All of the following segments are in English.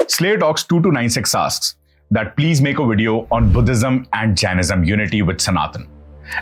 Slay Talks 2296 asks that please make a video on Buddhism and Jainism unity with Sanatan,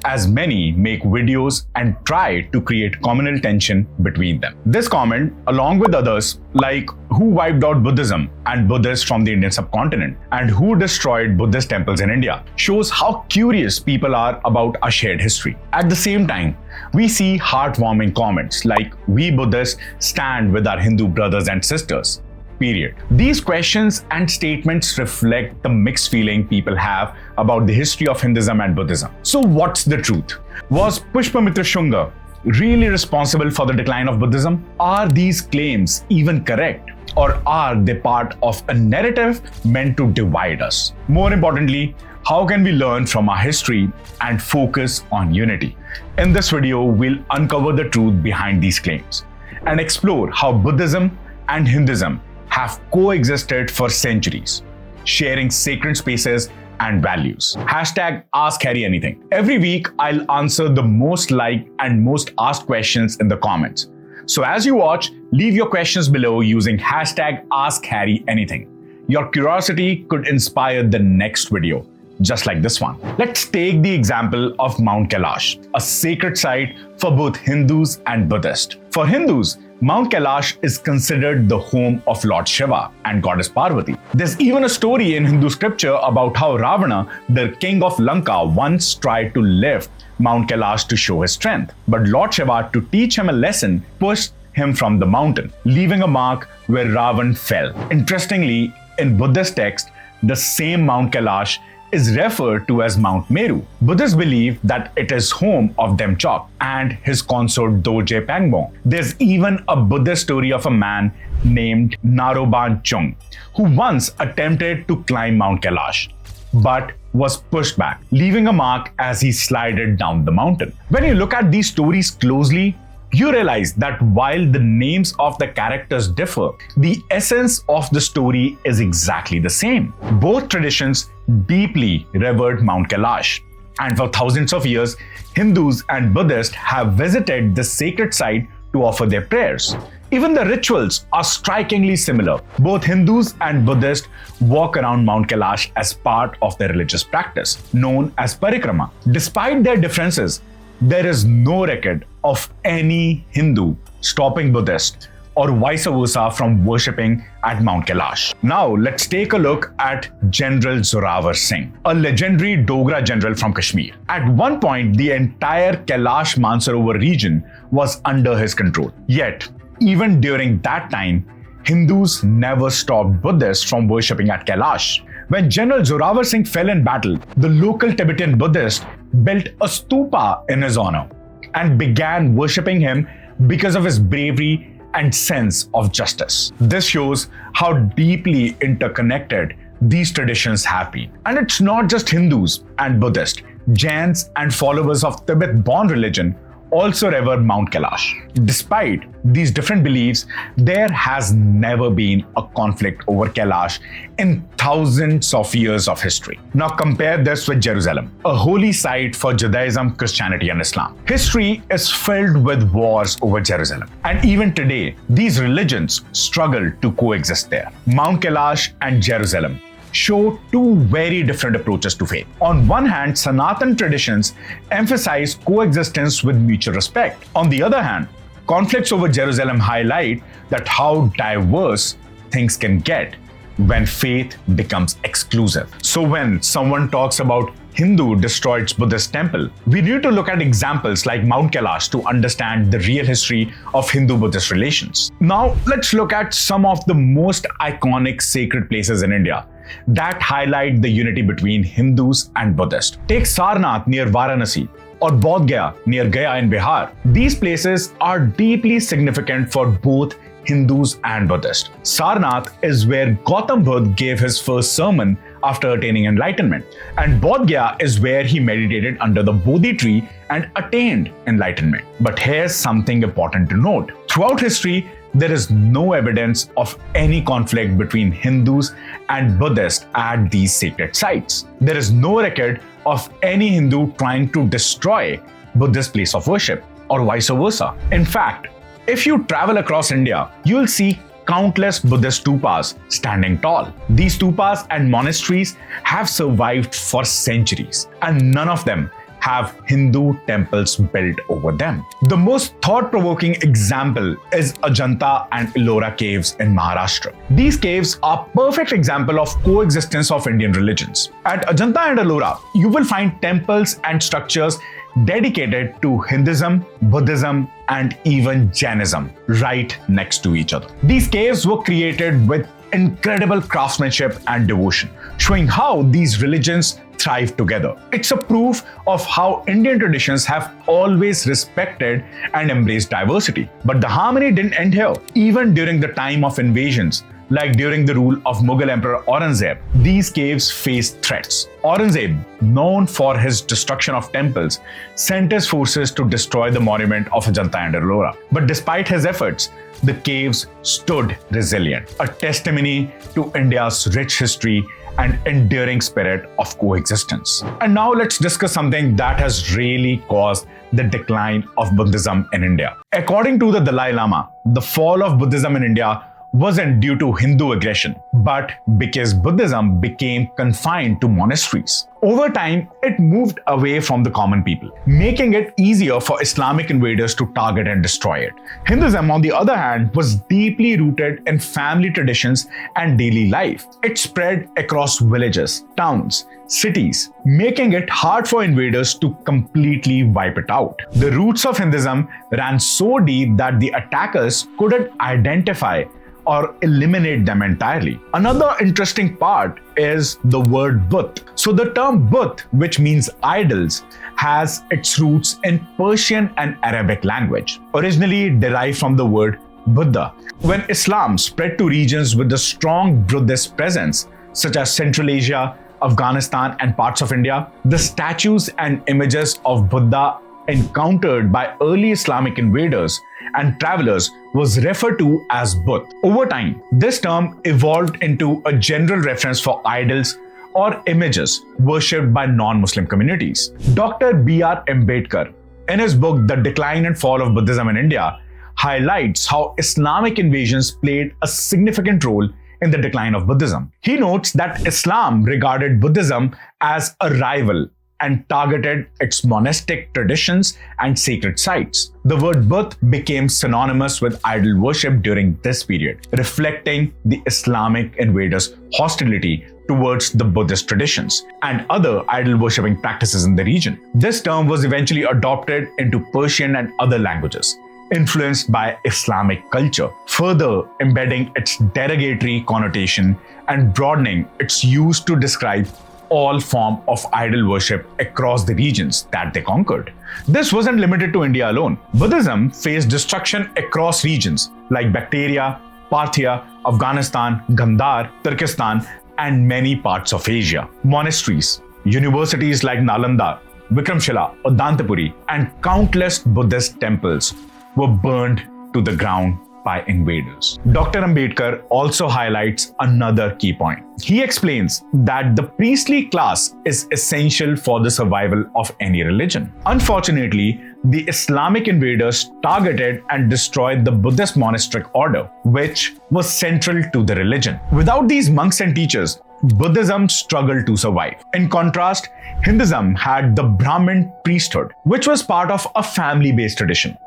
as many make videos and try to create communal tension between them. This comment, along with others like who wiped out Buddhism and Buddhists from the Indian subcontinent and who destroyed Buddhist temples in India, shows how curious people are about our shared history. At the same time, we see heartwarming comments like we Buddhists stand with our Hindu brothers and sisters. Period. These questions and statements reflect the mixed feeling people have about the history of Hinduism and Buddhism. So what's the truth? Was Pushyamitra Shunga really responsible for the decline of Buddhism? Are these claims even correct? Or are they part of a narrative meant to divide us? More importantly, how can we learn from our history and focus on unity? In this video, we'll uncover the truth behind these claims and explore how Buddhism and Hinduism have coexisted for centuries, sharing sacred spaces and values. Hashtag Ask Harry Anything. Every week, I'll answer the most liked and most asked questions in the comments. So as you watch, leave your questions below using hashtag Ask Harry Anything. Your curiosity could inspire the next video, just like this one. Let's take the example of Mount Kailash, a sacred site for both Hindus and Buddhists. For Hindus, Mount Kailash is considered the home of Lord Shiva and Goddess Parvati. There's even a story in Hindu scripture about how Ravana, the king of Lanka, once tried to lift Mount Kailash to show his strength. But Lord Shiva, to teach him a lesson, pushed him from the mountain, leaving a mark where Ravan fell. Interestingly, in Buddhist text, the same Mount Kailash is referred to as Mount Meru. Buddhists believe that it is home of Demchok and his consort Dorje Pangbong. There's even a Buddhist story of a man named Naroban Chung, who once attempted to climb Mount Kailash, but was pushed back, leaving a mark as he slided down the mountain. When you look at these stories closely, you realize that while the names of the characters differ, the essence of the story is exactly the same. Both traditions deeply revered Mount Kailash, and for thousands of years, Hindus and Buddhists have visited the sacred site to offer their prayers. Even the rituals are strikingly similar. Both Hindus and Buddhists walk around Mount Kailash as part of their religious practice, known as parikrama. Despite their differences, there is no record of any Hindu stopping Buddhist or vice versa from worshipping at Mount Kailash. Now let's take a look at General Zorawar Singh, a legendary Dogra general from Kashmir. At one point, the entire Kailash Mansarovar region was under his control. Yet, even during that time, Hindus never stopped Buddhists from worshipping at Kailash. When General Zorawar Singh fell in battle, the local Tibetan Buddhists built a stupa in his honor and began worshipping him because of his bravery and sense of justice. This shows how deeply interconnected these traditions have been. And it's not just Hindus and Buddhists. Jains and followers of Tibet-born religion also revere Mount Kailash. Despite these different beliefs, there has never been a conflict over Kailash in thousands of years of history. Now compare this with Jerusalem, a holy site for Judaism, Christianity and Islam. History is filled with wars over Jerusalem, and even today, these religions struggle to coexist there. Mount Kailash and Jerusalem show two very different approaches to faith. On one hand, Sanatan traditions emphasize coexistence with mutual respect. On the other hand, conflicts over Jerusalem highlight that how diverse things can get when faith becomes exclusive. So when someone talks about Hindu destroyed Buddhist temple, we need to look at examples like Mount Kailash to understand the real history of Hindu-Buddhist relations. Now let's look at some of the most iconic sacred places in India that highlight the unity between Hindus and Buddhists. Take Sarnath near Varanasi or Bodh Gaya near Gaya in Bihar. These places are deeply significant for both Hindus and Buddhists. Sarnath is where Gautam Buddha gave his first sermon after attaining enlightenment, and Bodh Gaya is where he meditated under the Bodhi tree and attained enlightenment. But here's something important to note. Throughout history, there is no evidence of any conflict between Hindus and Buddhists at these sacred sites. There is no record of any Hindu trying to destroy Buddhist place of worship or vice versa. In fact, if you travel across India, you'll see countless Buddhist stupas standing tall. These stupas and monasteries have survived for centuries, and none of them have Hindu temples built over them. The most thought-provoking example is Ajanta and Ellora Caves in Maharashtra. These caves are a perfect example of coexistence of Indian religions. At Ajanta and Ellora, you will find temples and structures dedicated to Hinduism, Buddhism, and even Jainism right next to each other. These caves were created with incredible craftsmanship and devotion, showing how these religions thrive together. It's a proof of how Indian traditions have always respected and embraced diversity. But the harmony didn't end here. Even during the time of invasions, like during the rule of Mughal Emperor Aurangzeb, these caves faced threats. Aurangzeb, known for his destruction of temples, sent his forces to destroy the monument of Ajanta and Ellora. But despite his efforts, the caves stood resilient, a testimony to India's rich history and enduring spirit of coexistence. And now let's discuss something that has really caused the decline of Buddhism in India. According to the Dalai Lama, the fall of Buddhism in India wasn't due to Hindu aggression, but because Buddhism became confined to monasteries. Over time, it moved away from the common people, making it easier for Islamic invaders to target and destroy it. Hinduism, on the other hand, was deeply rooted in family traditions and daily life. It spread across villages, towns, cities, making it hard for invaders to completely wipe it out. The roots of Hinduism ran so deep that the attackers couldn't identify or eliminate them entirely. Another interesting part is the word Buddh. So the term Buddh, which means idols, has its roots in Persian and Arabic language, originally derived from the word Buddha. When Islam spread to regions with a strong Buddhist presence, such as Central Asia, Afghanistan, and parts of India, the statues and images of Buddha encountered by early Islamic invaders and travelers was referred to as Buddh. Over time, this term evolved into a general reference for idols or images worshipped by non-Muslim communities. Dr. B.R. Ambedkar, in his book The Decline and Fall of Buddhism in India, highlights how Islamic invasions played a significant role in the decline of Buddhism. He notes that Islam regarded Buddhism as a rival and targeted its monastic traditions and sacred sites. The word Buddh became synonymous with idol worship during this period, reflecting the Islamic invaders' hostility towards the Buddhist traditions and other idol worshipping practices in the region. This term was eventually adopted into Persian and other languages, influenced by Islamic culture, further embedding its derogatory connotation and broadening its use to describe all form of idol worship across the regions that they conquered. This wasn't limited to India alone. Buddhism faced destruction across regions like Bactria, Parthia, Afghanistan, Gandhar, Turkestan, and many parts of Asia. Monasteries, universities like Nalanda, Vikramshila, Udantapuri, and countless Buddhist temples were burned to the ground by invaders. Dr. Ambedkar also highlights another key point. He explains that the priestly class is essential for the survival of any religion. Unfortunately, the Islamic invaders targeted and destroyed the Buddhist monastic order, which was central to the religion. Without these monks and teachers, Buddhism struggled to survive. In contrast, Hinduism had the Brahmin priesthood, which was part of a family-based tradition.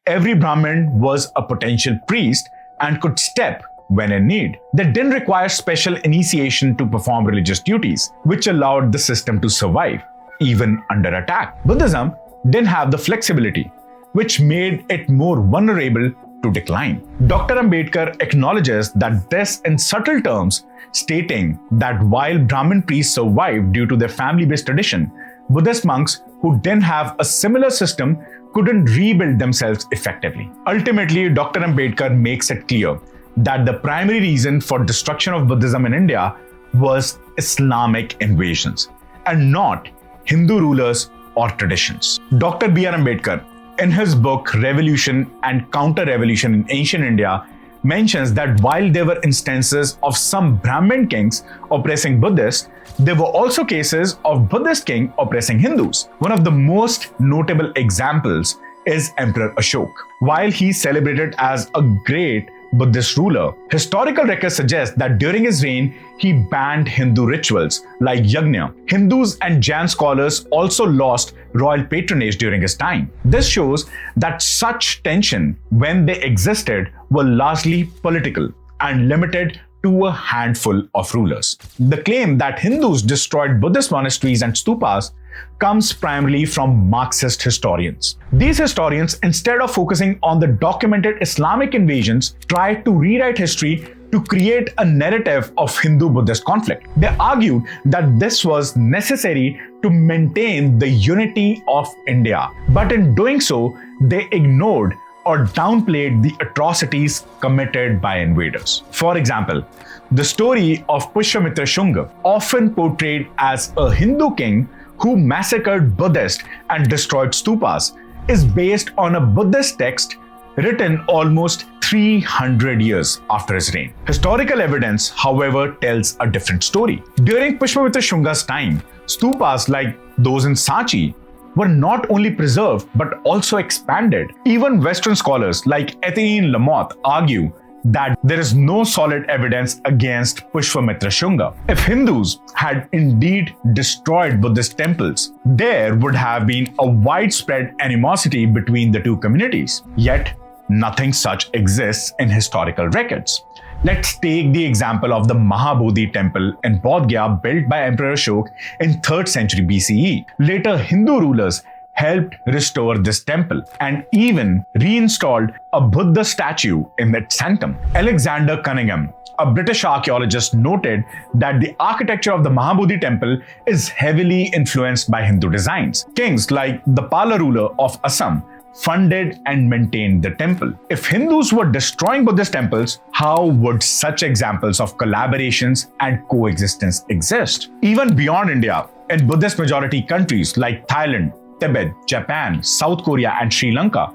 Every Brahmin was a potential priest and could step when in need. They didn't require special initiation to perform religious duties, which allowed the system to survive, even under attack. Buddhism didn't have the flexibility, which made it more vulnerable to decline. Dr. Ambedkar acknowledges that this in subtle terms, stating that while Brahmin priests survived due to their family-based tradition, Buddhist monks who didn't have a similar system couldn't rebuild themselves effectively. Ultimately, Dr. Ambedkar makes it clear that the primary reason for destruction of Buddhism in India was Islamic invasions and not Hindu rulers or traditions. Dr. B.R. Ambedkar, in his book Revolution and Counter-Revolution in Ancient India, mentions that while there were instances of some Brahmin kings oppressing Buddhists, there were also cases of Buddhist king oppressing Hindus. One of the most notable examples is Emperor Ashok. While he is celebrated as a great Buddhist ruler. Historical records suggest that during his reign, he banned Hindu rituals like yajna. Hindus and Jain scholars also lost royal patronage during his time. This shows that such tension, when they existed, were largely political and limited to a handful of rulers. The claim that Hindus destroyed Buddhist monasteries and stupas comes primarily from Marxist historians. These historians, instead of focusing on the documented Islamic invasions, tried to rewrite history to create a narrative of Hindu-Buddhist conflict. They argued that this was necessary to maintain the unity of India, but in doing so, they ignored or downplayed the atrocities committed by invaders. For example, the story of Pushyamitra Shunga, often portrayed as a Hindu king who massacred Buddhists and destroyed stupas, is based on a Buddhist text written almost 300 years after his reign. Historical evidence, however, tells a different story. During Pushyamitra Shunga's time, stupas like those in Sanchi were not only preserved but also expanded. Even Western scholars like Etienne Lamotte argue that there is no solid evidence against Pushyamitra Shunga. If Hindus had indeed destroyed Buddhist temples, there would have been a widespread animosity between the two communities. Yet, nothing such exists in historical records. Let's take the example of the Mahabodhi temple in Bodh Gaya, built by Emperor Ashoka in 3rd century BCE. Later, Hindu rulers helped restore this temple and even reinstalled a Buddha statue in its sanctum. Alexander Cunningham, a British archaeologist, noted that the architecture of the Mahabodhi temple is heavily influenced by Hindu designs. Kings like the Pala ruler of Assam funded and maintained the temple. If Hindus were destroying Buddhist temples, how would such examples of collaborations and coexistence exist? Even beyond India, in Buddhist majority countries like Thailand, Tibet, Japan, South Korea, and Sri Lanka,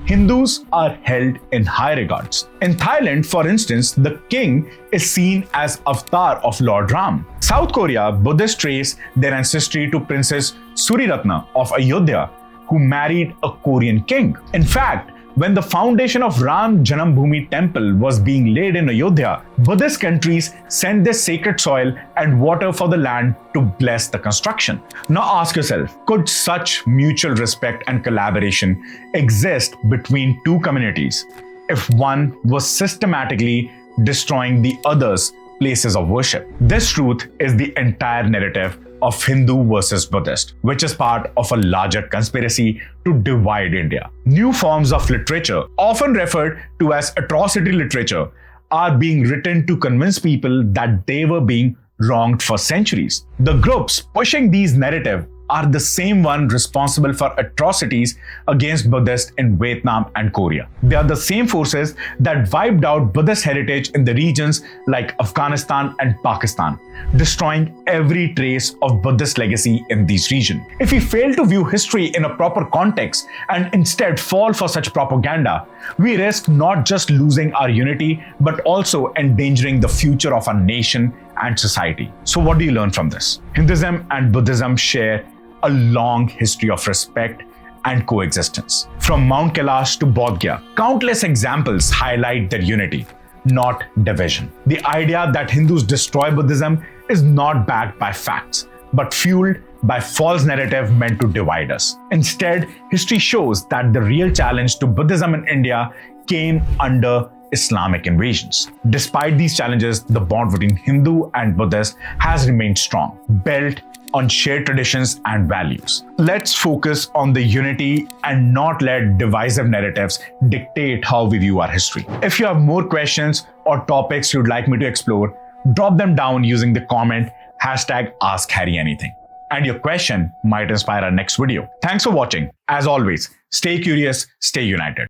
Hindus are held in high regards. In Thailand, for instance, the king is seen as avatar of Lord Ram. South Korea, Buddhists trace their ancestry to Princess Suriratna of Ayodhya, who married a Korean king. In fact, when the foundation of Ram Janambhoomi temple was being laid in Ayodhya, Buddhist countries sent their sacred soil and water for the land to bless the construction. Now ask yourself, could such mutual respect and collaboration exist between two communities if one was systematically destroying the other's places of worship? This truth is the entire narrative of Hindu versus Buddhist, which is part of a larger conspiracy to divide India. New forms of literature, often referred to as atrocity literature, are being written to convince people that they were being wronged for centuries. The groups pushing these narratives are the same one responsible for atrocities against Buddhists in Vietnam and Korea. They are the same forces that wiped out Buddhist heritage in the regions like Afghanistan and Pakistan, destroying every trace of Buddhist legacy in these regions. If we fail to view history in a proper context and instead fall for such propaganda, we risk not just losing our unity, but also endangering the future of our nation and society. So what do you learn from this? Hinduism and Buddhism share a long history of respect and coexistence. From Mount Kailash to Bodh Gaya, countless examples highlight their unity, not division. The idea that Hindus destroy Buddhism is not backed by facts, but fueled by false narrative meant to divide us. Instead, history shows that the real challenge to Buddhism in India came under Islamic invasions. Despite these challenges, the bond between Hindu and Buddhist has remained strong, built on shared traditions and values. Let's focus on the unity and not let divisive narratives dictate how we view our history. If you have more questions or topics you'd like me to explore, drop them down using the comment #AskHarryAnything. And your question might inspire our next video. Thanks for watching. As always, stay curious, stay united.